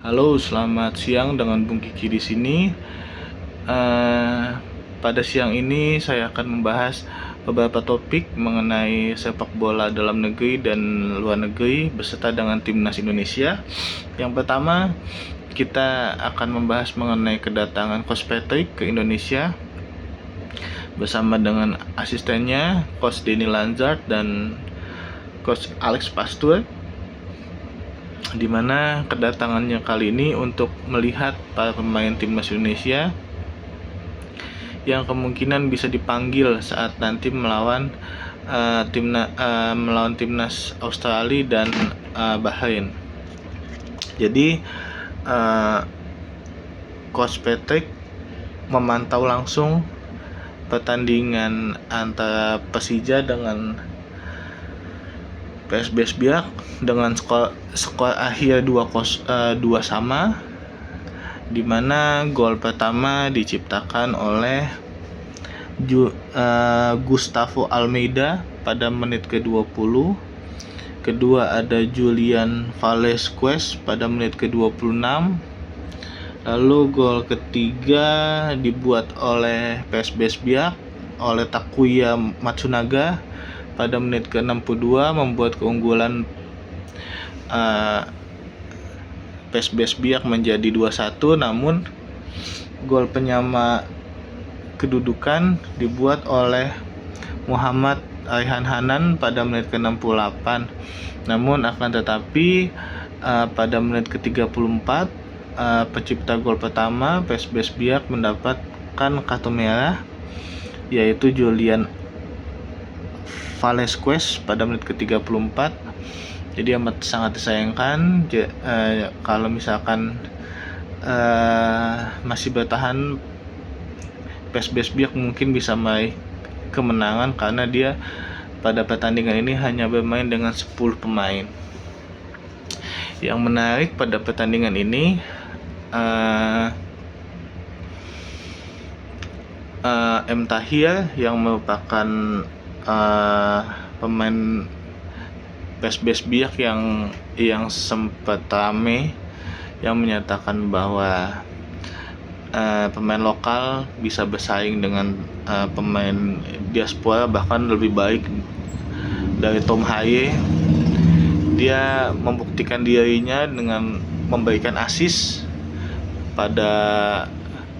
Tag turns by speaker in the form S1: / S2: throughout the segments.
S1: Halo, selamat siang dengan Bung Kiki di sini. Eh, Pada siang ini saya akan membahas beberapa topik mengenai sepak bola dalam negeri dan luar negeri beserta dengan timnas Indonesia. Yang pertama, kita akan membahas mengenai kedatangan Coach Patrick ke Indonesia bersama dengan asistennya Coach Denny Lanzard dan Coach Alex Pastur, di mana kedatangannya kali ini untuk melihat para pemain timnas Indonesia yang kemungkinan bisa dipanggil saat nanti melawan timnas Australia dan Bahrain. Jadi Coach Patrick memantau langsung pertandingan antara Persija dengan PSBS Biak dengan skor akhir 2 sama, di mana gol pertama diciptakan oleh Gustavo Almeida pada menit ke-20. Kedua ada Julian Velasquez pada menit ke-26. Lalu gol ketiga dibuat oleh PSBS Biak oleh Takuya Matsunaga pada menit ke-62, membuat keunggulan PSBS Biak menjadi 2-1. Namun gol penyama kedudukan dibuat oleh Muhammad Raihan Hanan pada menit ke-68. Namun akan tetapi pada menit ke-34 pencipta gol pertama PSBS Biak mendapatkan kartu merah, yaitu Julian Velasquez pada menit ke-34. Jadi amat sangat disayangkan kalau misalkan masih bertahan, PSBS Biak mungkin bisa meraih kemenangan karena dia pada pertandingan ini hanya bermain dengan 10 pemain. Yang menarik pada pertandingan ini, M. Tahir yang merupakan pemain PSBS Biak yang sempat rame, yang menyatakan bahwa pemain lokal bisa bersaing dengan pemain diaspora, bahkan lebih baik dari Tom Haye. Dia membuktikan dirinya dengan memberikan assist pada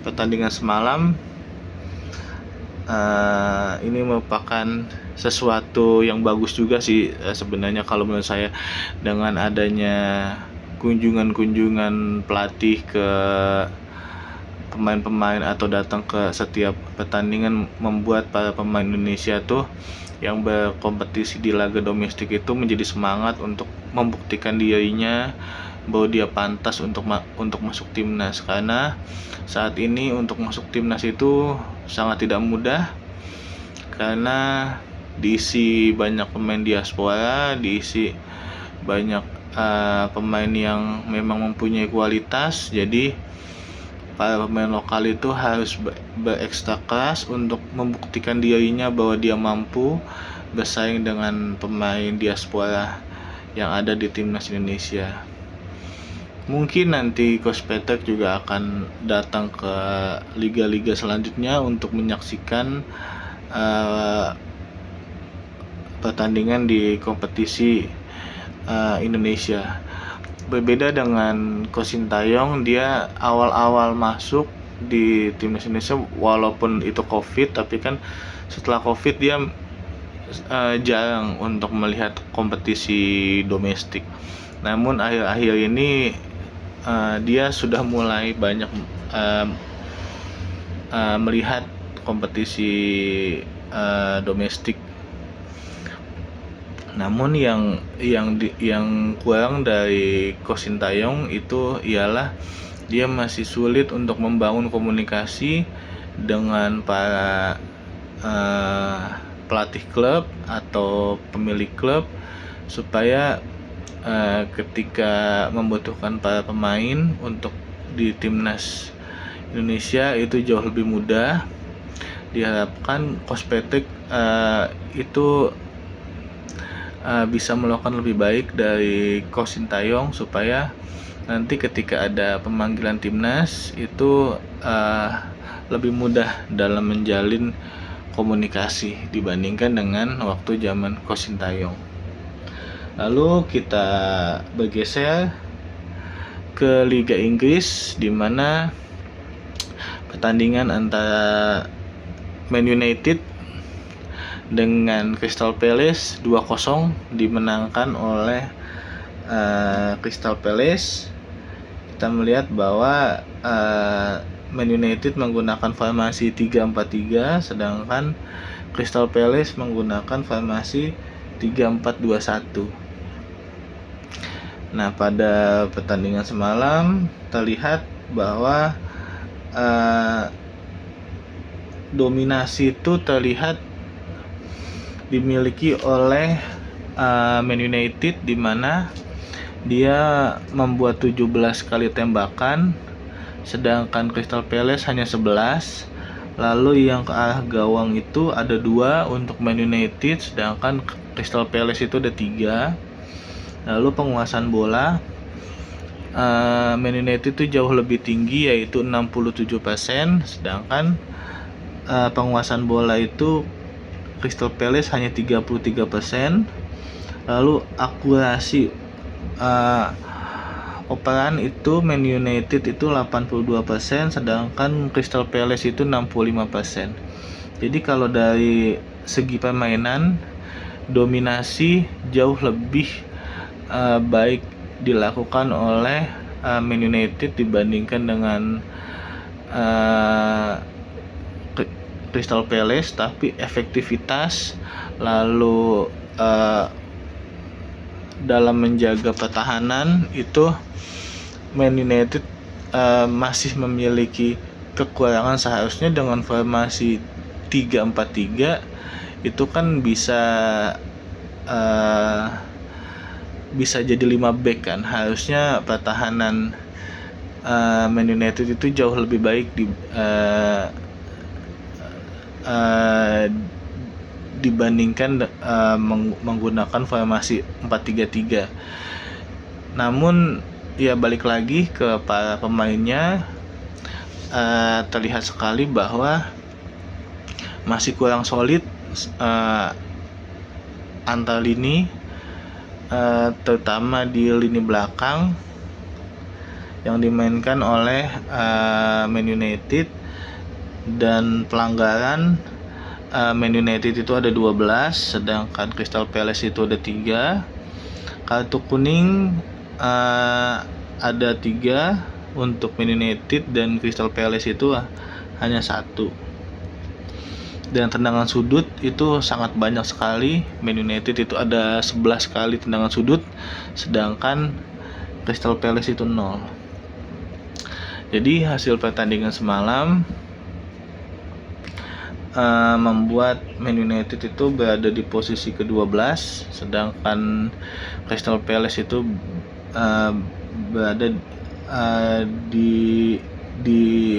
S1: pertandingan semalam. Ini merupakan sesuatu yang bagus juga sih sebenarnya kalau menurut saya, dengan adanya kunjungan pelatih ke pemain-pemain atau datang ke setiap pertandingan, membuat para pemain Indonesia tuh yang berkompetisi di laga domestik itu menjadi semangat untuk membuktikan dirinya bahwa dia pantas untuk masuk timnas. Karena saat ini untuk masuk timnas itu sangat tidak mudah, karena diisi banyak pemain diaspora, diisi banyak pemain yang memang mempunyai kualitas. Jadi para pemain lokal itu harus berekstra keras untuk membuktikan dirinya bahwa dia mampu bersaing dengan pemain diaspora yang ada di timnas Indonesia. Mungkin nanti Coach Patrick juga akan datang ke liga-liga selanjutnya untuk menyaksikan pertandingan di kompetisi Indonesia. Berbeda dengan Coach Sintayong, dia awal-awal masuk di timnas Indonesia walaupun itu Covid, tapi kan setelah Covid dia jarang untuk melihat kompetisi domestik. Namun akhir-akhir ini dia sudah mulai banyak melihat kompetisi domestik. Namun yang kurang dari Coach Sintayong itu ialah dia masih sulit untuk membangun komunikasi dengan para pelatih klub atau pemilik klub, supaya ketika membutuhkan para pemain untuk di timnas Indonesia itu jauh lebih mudah. Diharapkan Coach Patrick itu bisa melakukan lebih baik dari Coach Sintayong, supaya nanti ketika ada pemanggilan timnas itu lebih mudah dalam menjalin komunikasi dibandingkan dengan waktu zaman Coach Sintayong. Lalu kita bergeser ke Liga Inggris, di mana pertandingan antara Man United dengan Crystal Palace 2-0 dimenangkan oleh Crystal Palace. Kita melihat bahwa Man United menggunakan formasi 3-4-3, sedangkan Crystal Palace menggunakan formasi 3-4-2-1. Nah, pada pertandingan semalam terlihat bahwa dominasi itu terlihat dimiliki oleh Man United, di mana dia membuat 17 kali tembakan, sedangkan Crystal Palace hanya 11. Lalu yang ke arah gawang itu ada 2 untuk Man United, sedangkan Crystal Palace itu ada 3. Lalu penguasaan bola Man United itu jauh lebih tinggi, yaitu 67%, sedangkan penguasaan bola itu Crystal Palace hanya 33%. Lalu akurasi operan itu Man United itu 82%, sedangkan Crystal Palace itu 65%. Jadi kalau dari segi permainan, dominasi jauh lebih baik dilakukan oleh Man United dibandingkan dengan Crystal Palace, tapi efektivitas lalu dalam menjaga pertahanan itu Man United masih memiliki kekurangan. Seharusnya dengan formasi 3-4-3 itu kan bisa jadi 5 back kan. Harusnya pertahanan Man United itu jauh lebih baik dibandingkan menggunakan formasi 4-3-3. Namun ya balik lagi ke para pemainnya, terlihat sekali bahwa masih kurang solid antar lini, terutama di lini belakang yang dimainkan oleh Man United. Dan pelanggaran Man United itu ada 12, sedangkan Crystal Palace itu ada 3. Kartu kuning ada 3 untuk Man United, dan Crystal Palace itu hanya 1. Dan tendangan sudut itu sangat banyak sekali. Man United itu ada 11 kali tendangan sudut, sedangkan Crystal Palace itu 0. Jadi hasil pertandingan semalam membuat Man United itu berada di posisi ke-12, sedangkan Crystal Palace itu berada di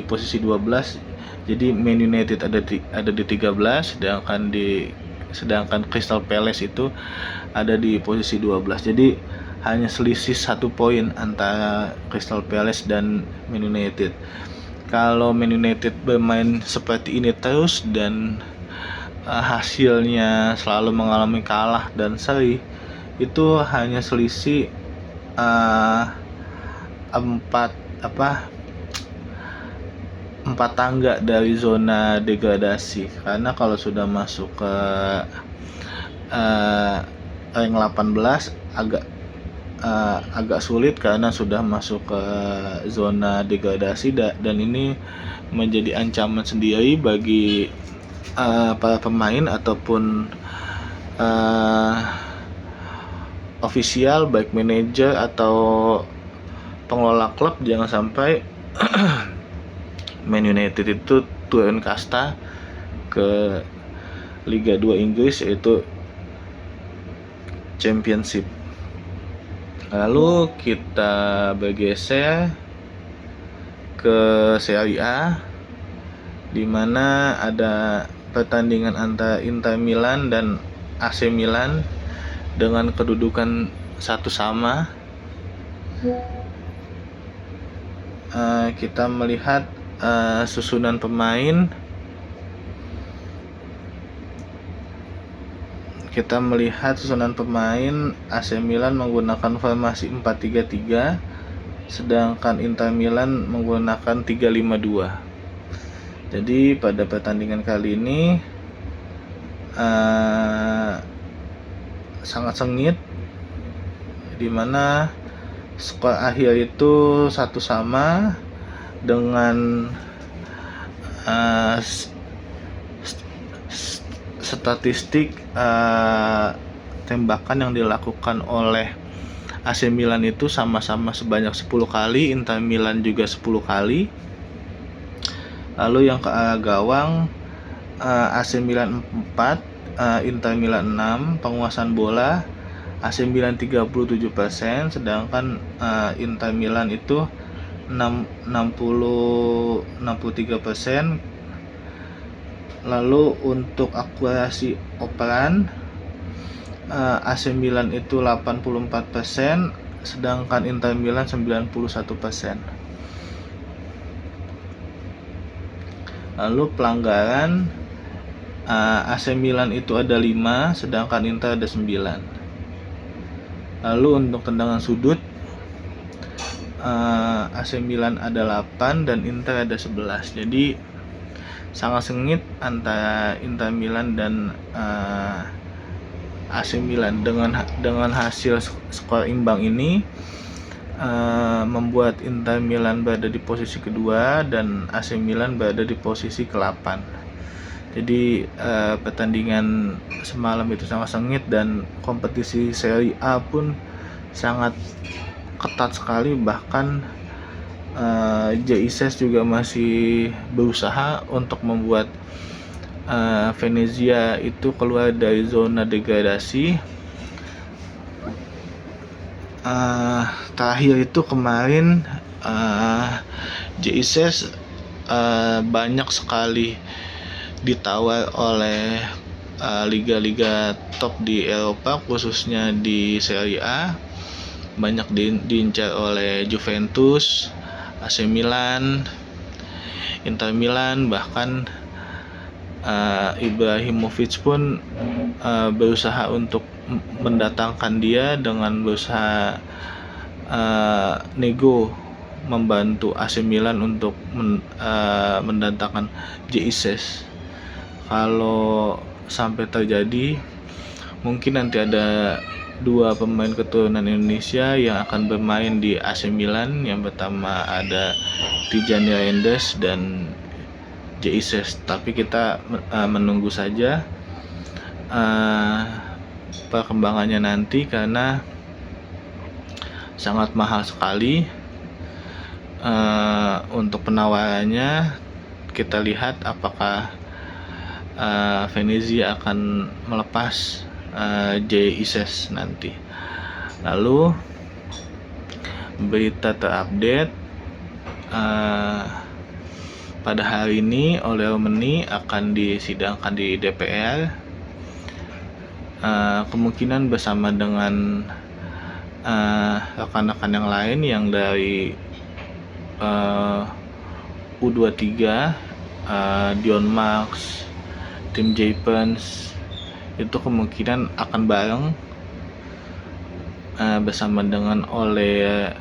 S1: posisi 12. Jadi Man United ada di 13, sedangkan Crystal Palace itu ada di posisi 12. Jadi hanya selisih 1 poin antara Crystal Palace dan Man United. Kalau Man United bermain seperti ini terus dan hasilnya selalu mengalami kalah dan seri, itu hanya selisih 4 tangga dari zona degradasi. Karena kalau sudah masuk ke rank 18 agak sulit karena sudah masuk ke zona degradasi, dan ini menjadi ancaman sendiri bagi para pemain ataupun ofisial, baik manajer atau pengelola klub. Jangan sampai Man United itu turun kasta ke Liga 2 Inggris, yaitu Championship. Lalu kita bergeser ke Serie A, di mana ada pertandingan antara Inter Milan dan AC Milan dengan kedudukan 1 sama. kita melihat susunan pemain. Kita melihat susunan pemain. AC Milan menggunakan formasi 4-3-3, sedangkan Inter Milan menggunakan 3-5-2. Jadi pada pertandingan kali ini sangat sengit, dimana skor akhir itu 1-1 dengan statistik tembakan yang dilakukan oleh AC Milan itu sama-sama sebanyak 10 kali, Inter Milan juga 10 kali. Lalu yang ke arah gawang, AC Milan 4, Inter Milan 6. Penguasaan bola AC Milan 37%, sedangkan Inter Milan itu 63%. Lalu untuk akurasi operan, AC Milan itu 84%, sedangkan Inter Milan 91%. Lalu pelanggaran, AC Milan itu ada 5, sedangkan Inter ada 9. Lalu untuk tendangan sudut, AC Milan ada 8 dan Inter ada 11. Jadi sangat sengit antara Inter Milan dan AC Milan. Dengan hasil skor imbang ini membuat Inter Milan berada di posisi kedua dan AC Milan berada di posisi ke-8. Jadi pertandingan semalam itu sangat sengit dan kompetisi Serie A pun sangat ketat sekali. Bahkan JICES juga masih berusaha untuk membuat Venezia itu keluar dari zona degradasi. Terakhir itu kemarin JICES banyak sekali ditawar oleh liga-liga top di Eropa, khususnya di Serie A. Banyak diincar oleh Juventus, AC Milan, Inter Milan, bahkan Ibrahimovic pun berusaha untuk mendatangkan dia dengan berusaha nego membantu AC Milan untuk mendatangkan JICES. Kalau sampai terjadi, mungkin nanti ada 2 pemain keturunan Indonesia yang akan bermain di AC Milan. Yang pertama ada Tijani Reinders dan JICES. Tapi kita menunggu saja perkembangannya nanti, karena sangat mahal sekali untuk penawarannya. Kita lihat apakah Venezia akan melepas JICES nanti. Lalu berita terupdate, pada hari ini Ole Romani akan disidangkan di DPR, kemungkinan bersama dengan rekan-rekan yang lain yang dari U23, Dion Marks, tim Japans, itu kemungkinan akan bareng bersama dengan Ole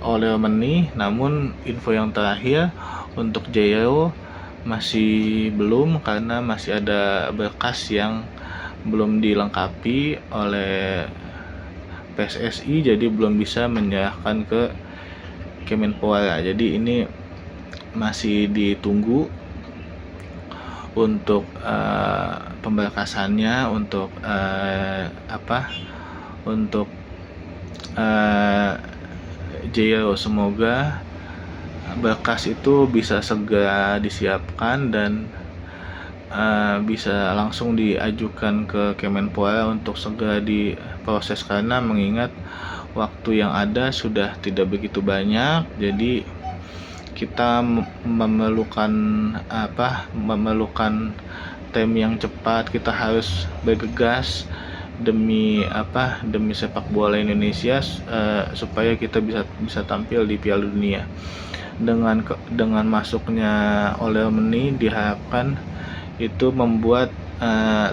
S1: Romani. Namun info yang terakhir untuk Jairo masih belum, karena masih ada berkas yang belum dilengkapi oleh PSSI, jadi belum bisa menyerahkan ke Kemenpora. Jadi ini masih ditunggu untuk pemberkasannya, untuk untuk Jairo. Semoga berkas itu bisa segera disiapkan dan bisa langsung diajukan ke Kemenpora untuk segera diproses, karena mengingat waktu yang ada sudah tidak begitu banyak. Jadi kita memerlukan tim yang cepat. Kita harus bergegas demi sepak bola Indonesia, supaya kita bisa tampil di Piala Dunia. dengan masuknya Ole Meni diharapkan itu membuat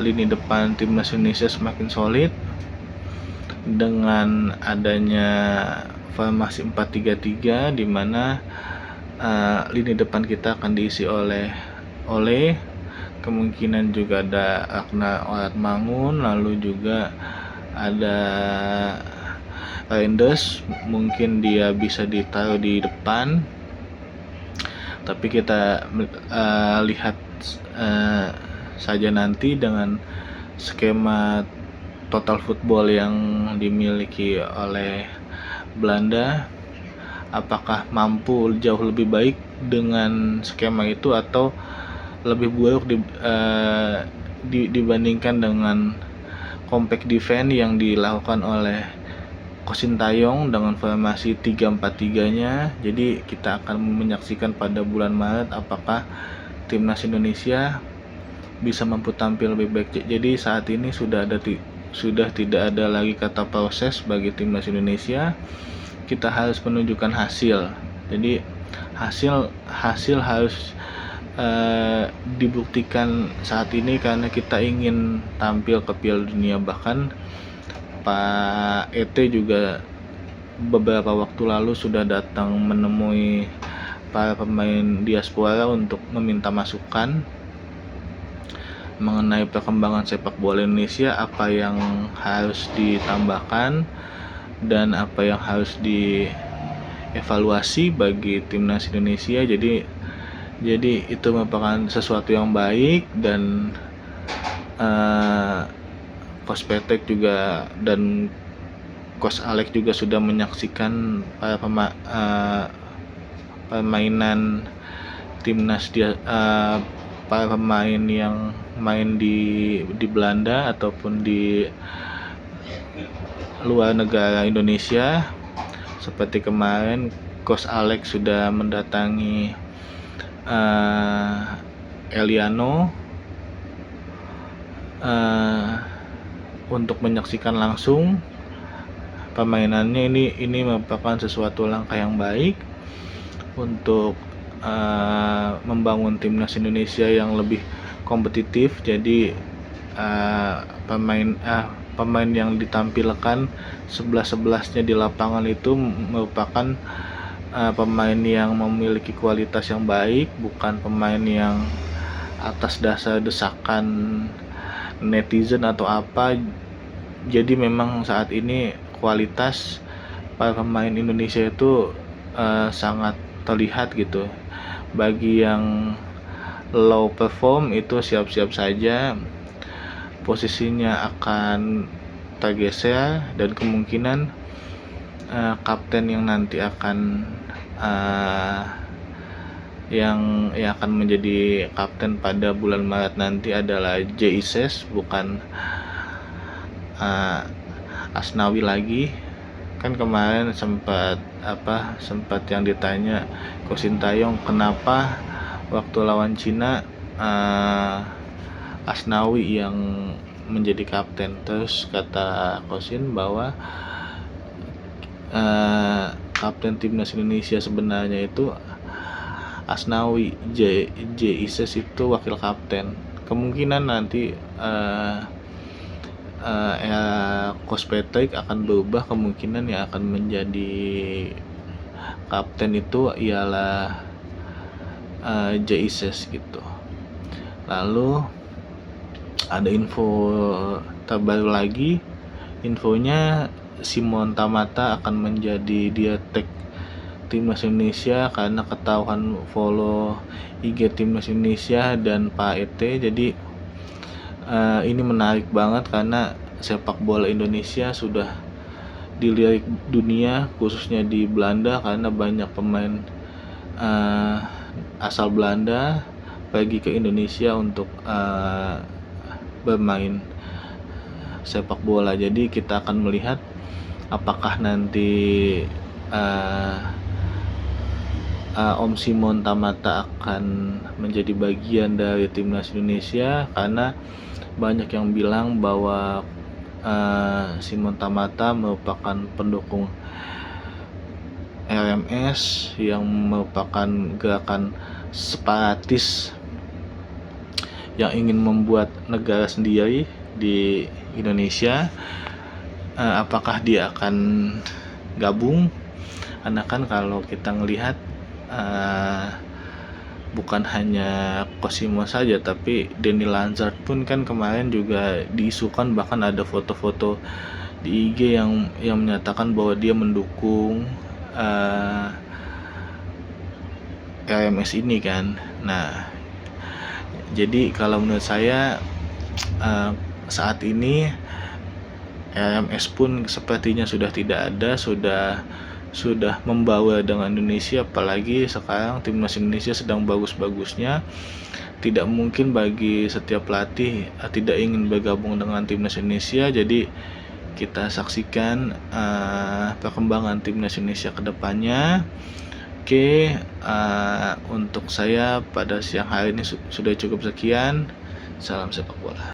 S1: lini depan timnas Indonesia semakin solid. Dengan adanya formasi 4-3-3 di mana lini depan kita akan diisi oleh kemungkinan juga ada Akna Oratmangun, lalu juga ada Reinders, mungkin dia bisa ditaruh di depan, tapi kita lihat saja nanti dengan skema total football yang dimiliki oleh Belanda, apakah mampu jauh lebih baik dengan skema itu atau lebih buruk dibandingkan dengan compact defense yang dilakukan oleh Coach Sintayong dengan formasi 3-4-3-nya. Jadi kita akan menyaksikan pada bulan Maret apakah timnas Indonesia bisa mampu tampil lebih baik. Jadi saat ini sudah tidak ada lagi kata proses bagi timnas Indonesia. Kita harus menunjukkan hasil. Jadi hasil harus dibuktikan saat ini karena kita ingin tampil ke Piala Dunia. Bahkan Pak ET juga beberapa waktu lalu sudah datang menemui para pemain diaspora untuk meminta masukan mengenai perkembangan sepak bola Indonesia, apa yang harus ditambahkan dan apa yang harus dievaluasi bagi timnas Indonesia. Jadi itu merupakan sesuatu yang baik, dan Coach Petek juga dan Coach Alex juga sudah menyaksikan permainan timnas para pemain yang main di Belanda ataupun di luar negara Indonesia. Seperti kemarin Coach Alex sudah mendatangi Eliano untuk menyaksikan langsung permainannya. Ini merupakan sesuatu langkah yang baik untuk membangun timnas Indonesia yang lebih kompetitif. Jadi pemain yang ditampilkan 11-11-nya di lapangan itu merupakan pemain yang memiliki kualitas yang baik, bukan pemain yang atas dasar desakan netizen atau apa. Jadi memang saat ini kualitas para pemain Indonesia itu sangat terlihat gitu. Bagi yang low perform itu siap-siap saja posisinya akan tergeser, dan kemungkinan kapten yang nanti akan yang akan menjadi kapten pada bulan Maret nanti adalah Jeises, bukan Asnawi lagi. Kan kemarin sempat yang ditanya Coach Sintayong kenapa waktu lawan Cina Asnawi yang menjadi kapten. Terus kata Coach Sin bahwa kapten timnas Indonesia sebenarnya itu Asnawi, Ises itu wakil kapten. Kemungkinan nanti Coach Patrick akan berubah, kemungkinan yang akan menjadi kapten itu ialah Ises gitu. Lalu ada info terbaru lagi, infonya Simon Tamata akan menjadi dirtek timnas Indonesia karena ketahuan follow IG timnas Indonesia dan Pak ET. Jadi ini menarik banget karena sepak bola Indonesia sudah dilirik dunia, khususnya di Belanda, karena banyak pemain asal Belanda pergi ke Indonesia untuk bermain sepak bola. Jadi kita akan melihat apakah nanti Om Simon Tamata akan menjadi bagian dari timnas Indonesia, karena banyak yang bilang bahwa Simon Tamata merupakan pendukung LMS yang merupakan gerakan separatis yang ingin membuat negara sendiri di Indonesia, apakah dia akan gabung? Karena kan kalau kita ngelihat bukan hanya Cosimo saja, tapi Denny Lanzard pun kan kemarin juga diisukan, bahkan ada foto-foto di IG yang menyatakan bahwa dia mendukung LMS ini kan. Nah, jadi kalau menurut saya saat ini LMS pun sepertinya sudah tidak ada, sudah membawa dengan Indonesia, apalagi sekarang timnas Indonesia sedang bagus-bagusnya. Tidak mungkin bagi setiap pelatih tidak ingin bergabung dengan timnas Indonesia. Jadi kita saksikan perkembangan timnas Indonesia ke depannya. Oke, untuk saya pada siang hari ini sudah cukup sekian. Salam sepak bola.